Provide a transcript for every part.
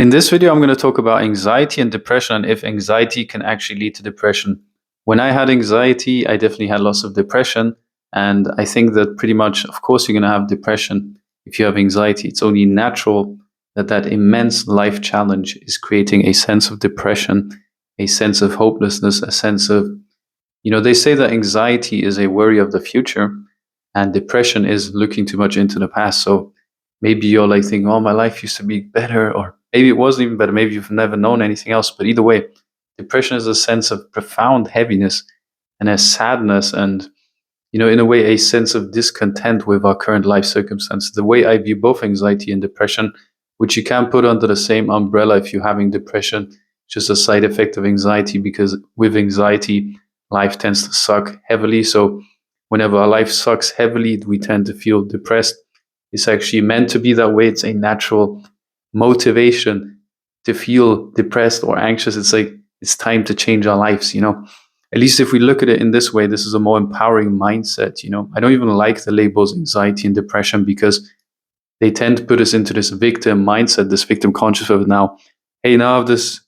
In this video, I'm going to talk about anxiety and depression and if anxiety can actually lead to depression. When I had anxiety, I definitely had lots of depression. And I think that pretty much, of course, you're going to have depression if you have anxiety. It's only natural that that immense life challenge is creating a sense of depression, a sense of hopelessness, a sense of, they say that anxiety is a worry of the future and depression is looking too much into the past. So maybe you're like thinking, oh, my life used to be better, or maybe it wasn't even better. Maybe you've never known anything else. But either way, depression is a sense of profound heaviness and a sadness and, in a way, a sense of discontent with our current life circumstances. The way I view both anxiety and depression, which you can put under the same umbrella if you're having depression, just a side effect of anxiety, because with anxiety, life tends to suck heavily. So whenever our life sucks heavily, we tend to feel depressed. It's actually meant to be that way. It's a natural motivation to feel depressed or anxious. It's like it's time to change our lives, At least if we look at it in this way, this is a more empowering mindset, I don't even like the labels anxiety and depression because they tend to put us into this victim mindset, this victim conscious of now, hey, now I have this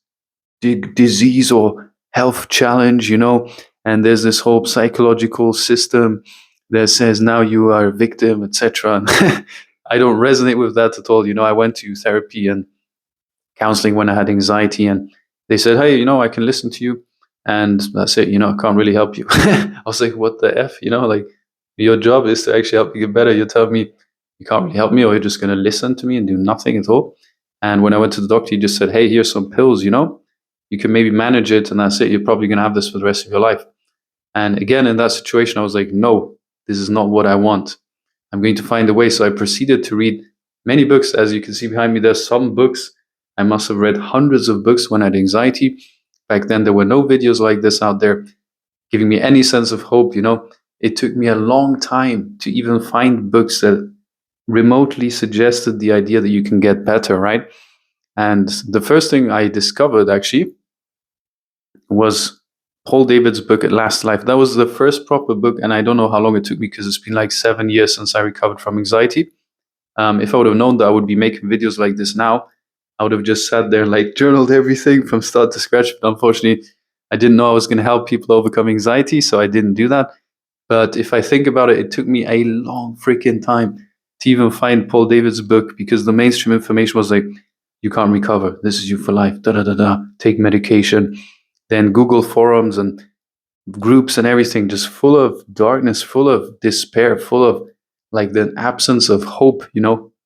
disease or health challenge, and there's this whole psychological system that says now you are a victim, etc. I don't resonate with that at all. I went to therapy and counseling when I had anxiety, and they said, hey, I can listen to you, and that's it. I can't really help you. I was like, what the F? Like, your job is to actually help you get better. You're telling me you can't really help me, or you're just going to listen to me and do nothing at all. And when I went to the doctor, he just said, hey, here's some pills, you can maybe manage it, and that's it. You're probably going to have this for the rest of your life. And again, in that situation, I was like, no, this is not what I want. I'm going to find a way. So I proceeded to read many books. As you can see behind me, there's some books. I must have read hundreds of books when I had anxiety. Back then, there were no videos like this out there giving me any sense of hope. It took me a long time to even find books that remotely suggested the idea that you can get better, right? And the first thing I discovered actually was Paul David's book, At Last Life. That was the first proper book, and I don't know how long it took me because it's been like 7 years since I recovered from anxiety. If I would have known that I would be making videos like this now, I would have just sat there, like journaled everything from start to scratch. But unfortunately, I didn't know I was going to help people overcome anxiety, so I didn't do that. But if I think about it, it took me a long freaking time to even find Paul David's book because the mainstream information was like, you can't recover. This is you for life. Da da da da. Take medication. Then Google forums and groups and everything just full of darkness, full of despair, full of like the absence of hope,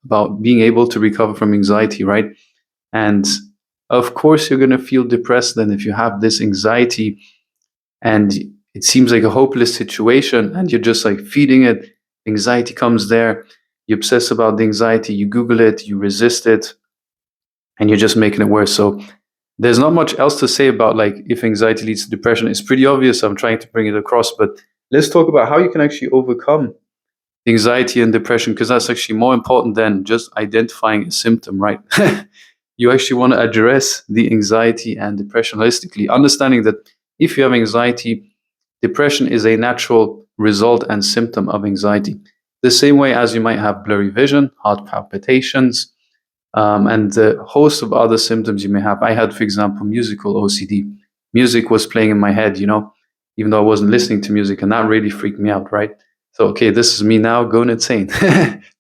about being able to recover from anxiety, right? And of course, you're going to feel depressed then if you have this anxiety and it seems like a hopeless situation and you're just like feeding it. Anxiety comes there. You obsess about the anxiety. You Google it. You resist it. And you're just making it worse. So there's not much else to say about like if anxiety leads to depression. It's pretty obvious. I'm trying to bring it across. But let's talk about how you can actually overcome anxiety and depression, because that's actually more important than just identifying a symptom, right? You actually want to address the anxiety and depression holistically, understanding that if you have anxiety, depression is a natural result and symptom of anxiety. The same way as you might have blurry vision, heart palpitations, and a host of other symptoms you may have. I had, for example, musical OCD. Music was playing in my head, even though I wasn't listening to music, and that really freaked me out, right? So, okay, this is me now going insane.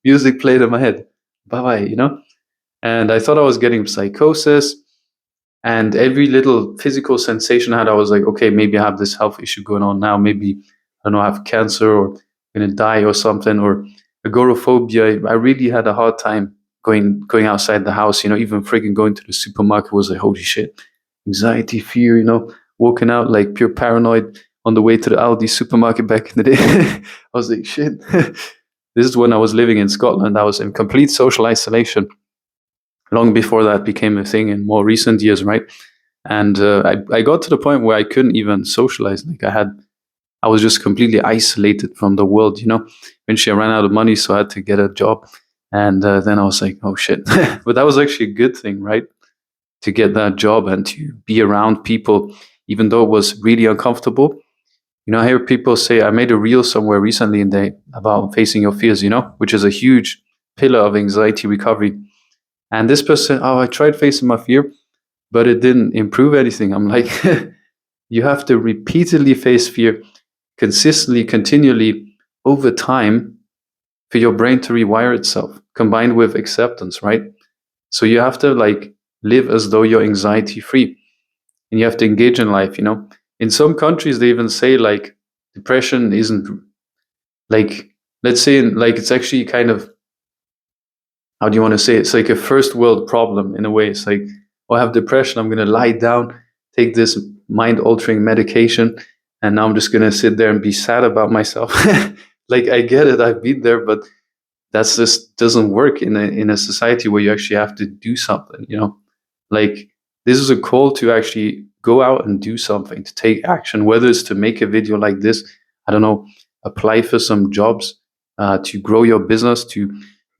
Music played in my head. Bye-bye. And I thought I was getting psychosis. And every little physical sensation I had, I was like, okay, maybe I have this health issue going on now. Maybe, I don't know, I have cancer or I'm going to die or something, or agoraphobia. I really had a hard time going outside the house, even freaking going to the supermarket was like, holy shit, anxiety, fear, walking out like pure paranoid on the way to the Aldi supermarket back in the day. I was like, shit. This is when I was living in Scotland. I was in complete social isolation. Long before that became a thing in more recent years, right? And I got to the point where I couldn't even socialize. Like I was just completely isolated from the world, Eventually I ran out of money, so I had to get a job. And then I was like, oh shit. But that was actually a good thing, right? To get that job and to be around people, even though it was really uncomfortable. I hear people say, I made a reel somewhere recently about facing your fears, which is a huge pillar of anxiety recovery. And this person, oh, I tried facing my fear, but it didn't improve anything. I'm like, you have to repeatedly face fear, consistently, continually, over time, for your brain to rewire itself, combined with acceptance, right? So you have to like live as though you're anxiety free, and you have to engage in life. In some countries they even say like depression isn't like, let's say, like it's actually kind of, how do you want to say it? It's like a first world problem in a way. It's like, oh, I have depression, I'm going to lie down, take this mind altering medication, and now I'm just going to sit there and be sad about myself. Like, I get it, I've been there, but that's just doesn't work in a society where you actually have to do something. Like, this is a call to actually go out and do something, to take action, whether it's to make a video like this, I don't know, apply for some jobs, to grow your business, to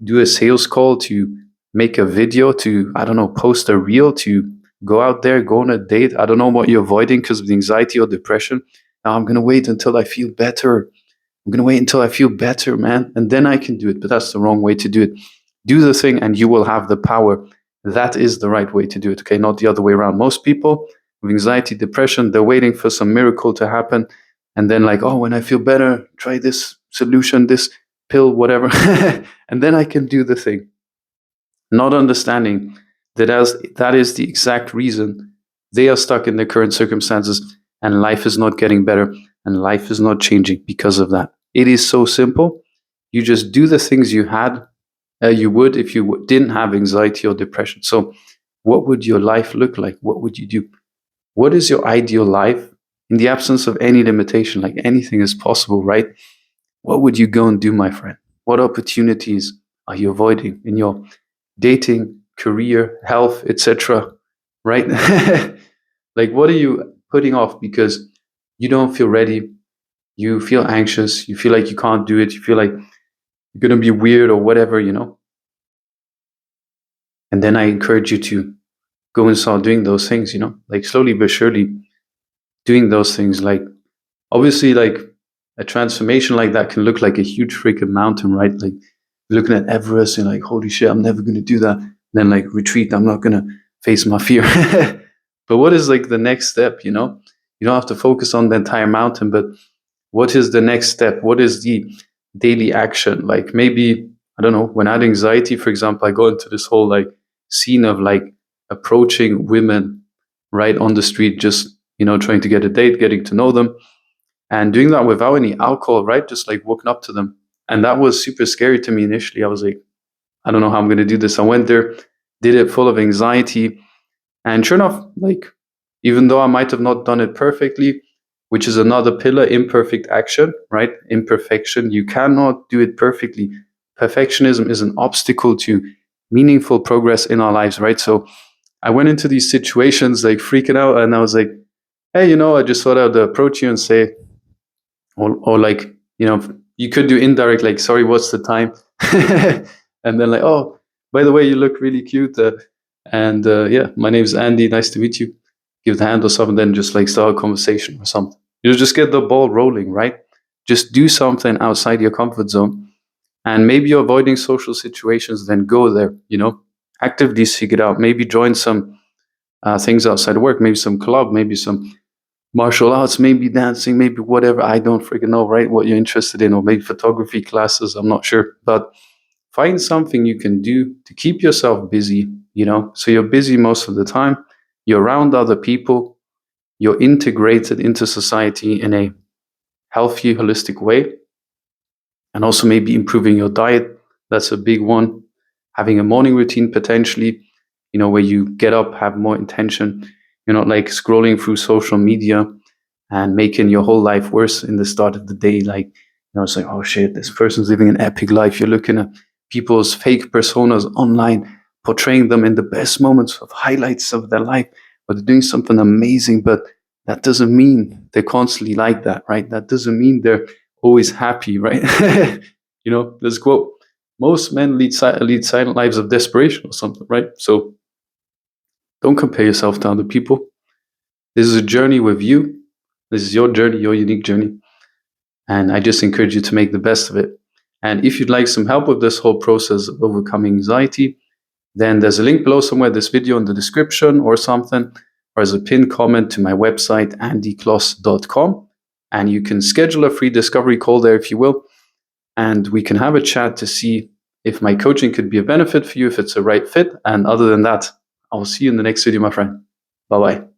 do a sales call, to make a video, to, I don't know, post a reel, to go out there, go on a date. I don't know what you're avoiding because of the anxiety or depression. Now I'm going to wait until I feel better. I'm going to wait until I feel better, man, and then I can do it. But that's the wrong way to do it. Do the thing and you will have the power. That is the right way to do it, okay? Not the other way around. Most people with anxiety, depression, they're waiting for some miracle to happen. And then, like, oh, when I feel better, try this solution, this pill, whatever. And then I can do the thing. Not understanding that is the exact reason they are stuck in their current circumstances, and life is not getting better, and life is not changing because of that. It is so simple. You just do the things you would if you didn't have anxiety or depression. So, what would your life look like? What would you do? What is your ideal life in the absence of any limitation? Like, anything is possible, right? What would you go and do, my friend? What opportunities are you avoiding in your dating, career, health, etc.? Right? Like, what are you putting off because you don't feel ready? You feel anxious. You feel like you can't do it. You feel like you're going to be weird or whatever. And then I encourage you to go and start doing those things, like slowly but surely doing those things. Like, obviously, like a transformation like that can look like a huge freaking mountain, right? Like, looking at Everest and like, holy shit, I'm never going to do that. And then like, retreat, I'm not going to face my fear. But what is like the next step? You don't have to focus on the entire mountain, but what is the next step? What is the daily action? Like, maybe, I don't know, when I had anxiety, for example, I go into this whole like scene of like approaching women right on the street, just, trying to get a date, getting to know them, and doing that without any alcohol, right? Just like walking up to them. And that was super scary to me initially. I was like, I don't know how I'm going to do this. I went there, did it full of anxiety. And sure enough, like, even though I might have not done it perfectly, which is another pillar, imperfect action, right? Imperfection. You cannot do it perfectly. Perfectionism is an obstacle to meaningful progress in our lives, right? So I went into these situations like freaking out, and I was like, hey, I just thought I'd approach you and say, or like, you could do indirect, like, sorry, what's the time? And then like, oh, by the way, you look really cute. And yeah, my name's Andy. Nice to meet you. Give the hand or something, then just like start a conversation or something. You just get the ball rolling, right? Just do something outside your comfort zone. And maybe you're avoiding social situations, then go there, actively seek it out. Maybe join some things outside work, maybe some club, maybe some martial arts, maybe dancing, maybe whatever. I don't freaking know, right? What you're interested in, or maybe photography classes. I'm not sure. But find something you can do to keep yourself busy, so you're busy most of the time. You're around other people. You're integrated into society in a healthy, holistic way. And also maybe improving your diet. That's a big one. Having a morning routine potentially, where you get up, have more intention. You're not like scrolling through social media and making your whole life worse in the start of the day. Like, it's like, oh shit, this person's living an epic life. You're looking at people's fake personas online, portraying them in the best moments of highlights of their life, or they're doing something amazing. But that doesn't mean they're constantly like that, right? That doesn't mean they're always happy, right? There's a quote, most men lead silent lives of desperation or something, right? So don't compare yourself to other people. This is a journey with you. This is your journey, your unique journey. And I just encourage you to make the best of it. And if you'd like some help with this whole process of overcoming anxiety, then there's a link below somewhere, this video in the description or something, or as a pinned comment to my website, andykloss.com. And you can schedule a free discovery call there if you will. And we can have a chat to see if my coaching could be a benefit for you, if it's a right fit. And other than that, I'll see you in the next video, my friend. Bye-bye.